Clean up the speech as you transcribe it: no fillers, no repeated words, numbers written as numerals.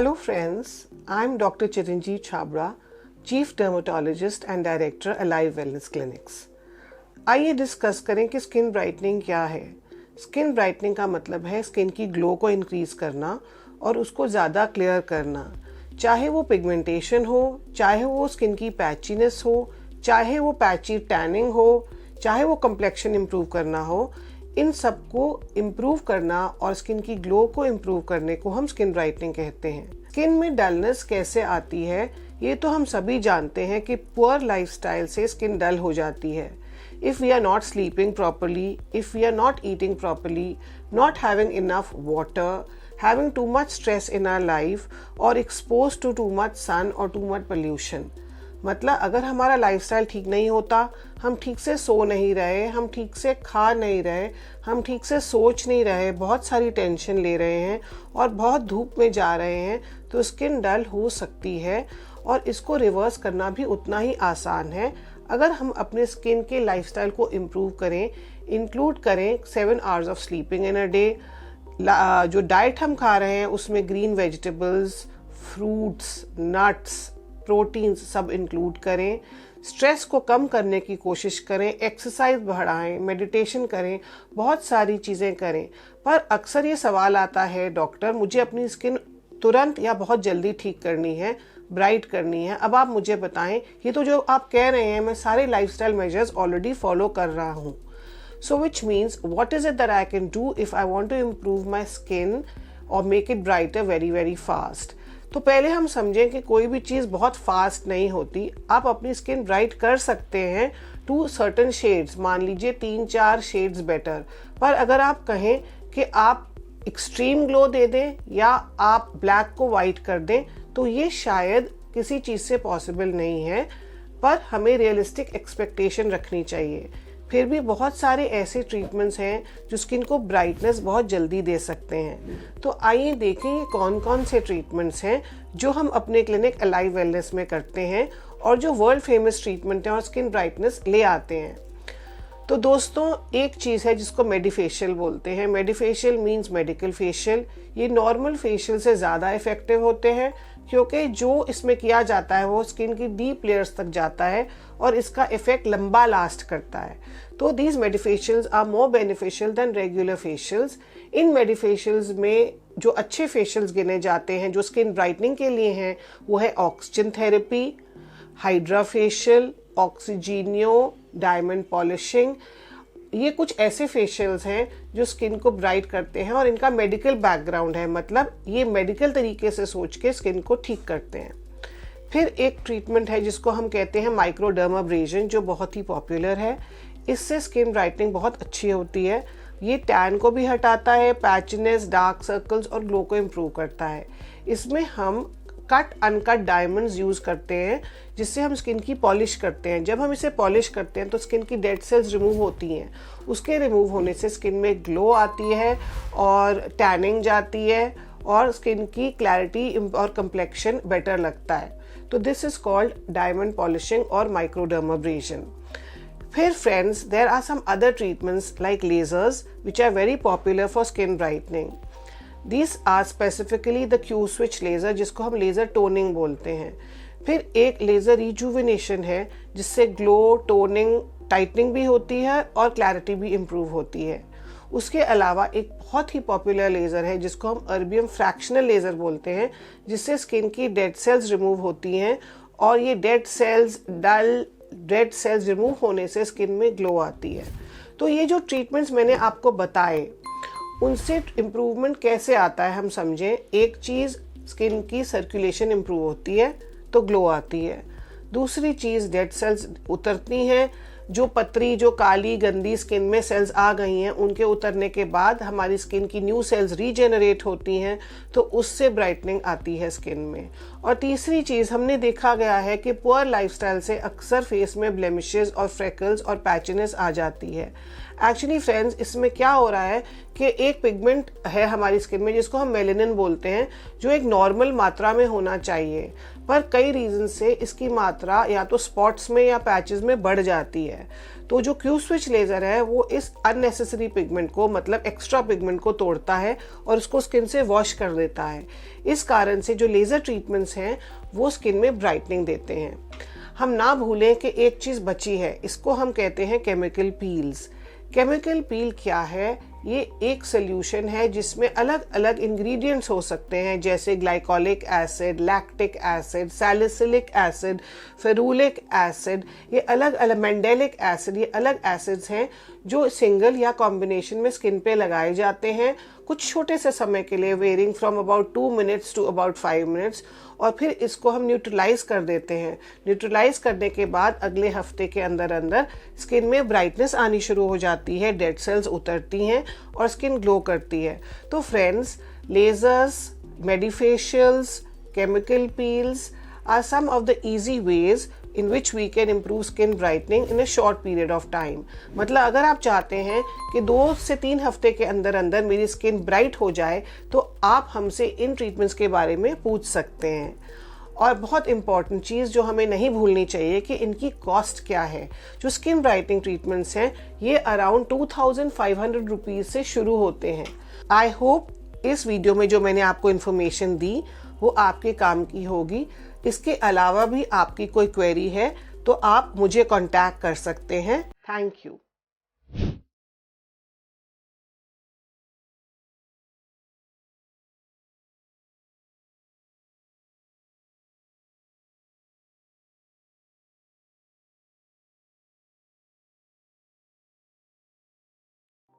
Hello friends, I am Dr. Chiranjeev Chhabra, Chief Dermatologist and Director Alive Wellness Clinics। आइए discuss करें कि skin brightening क्या है। Skin brightening का मतलब है स्किन की ग्लो को इंक्रीज करना और उसको ज़्यादा क्लियर करना, चाहे वो पिगमेंटेशन हो, चाहे वो स्किन की पैचीनेस हो, चाहे वो पैची टैनिंग हो, चाहे वो कम्प्लेक्शन इम्प्रूव करना हो। इन सब को इम्प्रूव करना और स्किन की ग्लो को इम्प्रूव करने को हम स्किन ब्राइटनिंग कहते हैं। स्किन में डलनेस कैसे आती है ये तो हम सभी जानते हैं कि पुअर लाइफस्टाइल से स्किन डल हो जाती है। If we are not sleeping properly, if we are not eating properly, not having enough water, having too much stress in our life or exposed to too much sun or too much pollution। मतलब अगर हमारा lifestyle ठीक नहीं होता, हम ठीक से सो नहीं रहे, हम ठीक से खा नहीं रहे, हम ठीक से सोच नहीं रहे, बहुत सारी टेंशन ले रहे हैं और बहुत धूप में जा रहे हैं, तो स्किन डल हो सकती है और इसको रिवर्स करना भी उतना ही आसान है अगर हम अपने स्किन के लाइफस्टाइल को इम्प्रूव करें। इंक्लूड करें 7 hours of sleeping in a day. जो डाइट हम खा रहे हैं उसमें green vegetables, fruits, nuts, proteins सब इंक्लूड करें। स्ट्रेस को कम करने की कोशिश करें, एक्सरसाइज बढ़ाएं, मेडिटेशन करें, बहुत सारी चीज़ें करें। पर अक्सर ये सवाल आता है, डॉक्टर मुझे अपनी स्किन तुरंत या बहुत जल्दी ठीक करनी है, ब्राइट करनी है, अब आप मुझे बताएं, ये तो जो आप कह रहे हैं मैं सारे लाइफस्टाइल मेजर्स ऑलरेडी फॉलो कर रहा हूँ। So which means what is it that I can do if I want to improve my skin or make it brighter very fast। तो पहले हम समझें कि कोई भी चीज़ बहुत फास्ट नहीं होती। आप अपनी स्किन ब्राइट कर सकते हैं टू सर्टन शेड्स, मान लीजिए 3-4 शेड्स बेटर। पर अगर आप कहें कि आप एक्सट्रीम ग्लो दे दें या आप ब्लैक को वाइट कर दें, तो ये शायद किसी चीज़ से पॉसिबल नहीं है। पर हमें रियलिस्टिक एक्सपेक्टेशन रखनी चाहिए। फिर भी बहुत सारे ऐसे ट्रीटमेंट्स हैं जो स्किन को ब्राइटनेस बहुत जल्दी दे सकते हैं। तो आइए देखें ये कौन कौन से ट्रीटमेंट्स हैं जो हम अपने क्लिनिक अलाइव वेलनेस में करते हैं और जो वर्ल्ड फेमस ट्रीटमेंट हैं और स्किन ब्राइटनेस ले आते हैं। तो दोस्तों, एक चीज़ है जिसको मेडिफेशियल बोलते हैं। मेडिफेशियल मीन्स मेडिकल फेशियल। ये नॉर्मल फेशियल से ज़्यादा इफेक्टिव होते हैं क्योंकि जो इसमें किया जाता है वो स्किन की डीप लेयर्स तक जाता है और इसका इफेक्ट लंबा लास्ट करता है। तो these medifacials are more beneficial than regular facials. इन मेडिफेशियल्स में जो अच्छे फेशियल्स गिने जाते हैं जो स्किन ब्राइटनिंग के लिए हैं वो है oxygen therapy, hydra facial, oxygeneo, diamond polishing. ये कुछ ऐसे फेशियल्स हैं जो स्किन को ब्राइट करते हैं और इनका मेडिकल बैकग्राउंड है, मतलब ये मेडिकल तरीके से सोच के स्किन को ठीक करते हैं। फिर एक ट्रीटमेंट है जिसको हम कहते हैं माइक्रोडर्माब्रेशन, जो बहुत ही पॉपुलर है। इससे स्किन ब्राइटनिंग बहुत अच्छी होती है। ये टैन को भी हटाता है, पैचनेस, डार्क सर्कल्स और ग्लो को इम्प्रूव करता है। इसमें हम कट अनकट डायमंड्स यूज़ करते हैं जिससे हम स्किन की पॉलिश करते हैं। जब हम इसे पॉलिश करते हैं तो स्किन की डेड सेल्स रिमूव होती हैं। उसके रिमूव होने से स्किन में ग्लो आती है और टैनिंग जाती है और स्किन की क्लैरिटी और कम्प्लेक्शन बेटर लगता है। तो this is called diamond polishing और माइक्रोडर्माब्रेशन। फिर friends, there are some other treatments like lasers which are very popular for skin brightening. These are specifically the Q switch laser, जिसको हम laser toning बोलते हैं। फिर एक लेज़र रिजुविनेशन है जिससे ग्लो, टोनिंग, टाइटनिंग भी होती है और क्लैरिटी भी इम्प्रूव होती है। उसके अलावा एक बहुत ही पॉपुलर लेज़र है जिसको हम अर्बियम फ्रैक्शनल लेज़र बोलते हैं, जिससे स्किन की डेड सेल्स रिमूव होती हैं और ये डेड सेल्स रिमूव होने से स्किन में ग्लो आती है। तो ये जो ट्रीटमेंट्स मैंने आपको बताए उनसे इम्प्रूवमेंट कैसे आता है हम समझें। एक चीज़, स्किन की सर्कुलेशन इम्प्रूव होती है तो ग्लो आती है। दूसरी चीज़, डेड सेल्स उतरती हैं। जो पतरी, जो काली गंदी स्किन में सेल्स आ गई हैं उनके उतरने के बाद हमारी स्किन की न्यू सेल्स रीजेनरेट होती हैं, तो उससे ब्राइटनिंग आती है स्किन में। और तीसरी चीज़, हमने देखा गया है कि पुअर लाइफस्टाइल से अक्सर फेस में ब्लेमिशेस और फ्रेकल्स और पैचनेस आ जाती है। एक्चुअली फ्रेंड्स, इसमें क्या हो रहा है कि एक पिगमेंट है हमारी स्किन में जिसको हम मेलेनिन बोलते हैं, जो एक नॉर्मल मात्रा में होना चाहिए, पर कई रीज़न से इसकी मात्रा या तो स्पॉट्स में या पैचेस में बढ़ जाती है। तो जो क्यू स्विच लेज़र है वो इस अननेसेसरी पिगमेंट को, मतलब एक्स्ट्रा पिगमेंट को तोड़ता है और उसको स्किन से वॉश कर देता है। इस कारण से जो लेज़र ट्रीटमेंट्स हैं वो स्किन में ब्राइटनिंग देते हैं। हम ना भूलें कि एक चीज़ बची है, इसको हम कहते हैं केमिकल पील्स। केमिकल पील क्या है? ये एक सोल्यूशन है जिसमें अलग अलग इंग्रेडिएंट्स हो सकते हैं, जैसे glycolic acid, lactic acid, salicylic acid, ferulic acid, ये अलग अलग मेंडेलिक एसिड, ये अलग एसिड्स हैं जो सिंगल या कॉम्बिनेशन में स्किन पे लगाए जाते हैं कुछ छोटे से समय के लिए, varying from about 2 minutes to about 5 minutes, और फिर इसको हम न्यूट्रलाइज कर देते हैं। न्यूट्रलाइज करने के बाद अगले हफ्ते के अंदर अंदर स्किन में ब्राइटनेस आनी शुरू हो जाती है, डेड सेल्स उतरती हैं और स्किन ग्लो करती है। तो friends, lasers, medifacials, chemical peels are some of the easy ways in which we can improve skin brightening in a short period of time। मतलब अगर आप चाहते हैं कि 2 से 3 हफ्ते के अंदर अंदर मेरी स्किन ब्राइट हो जाए तो आप हमसे इन ट्रीटमेंट्स के बारे में पूछ सकते हैं। और बहुत इंपॉर्टेंट चीज़ जो हमें नहीं भूलनी चाहिए कि इनकी कॉस्ट क्या है। जो स्किन ब्राइटनिंग ट्रीटमेंट्स हैं ये अराउंड 2500 रुपीज़ से शुरू होते हैं। आई होप इस वीडियो में जो मैंने आपको इन्फॉर्मेशन दी वो आपके काम की होगी। इसके अलावा भी आपकी कोई क्वेरी है तो आप मुझे कांटेक्ट कर सकते हैं। Thank you.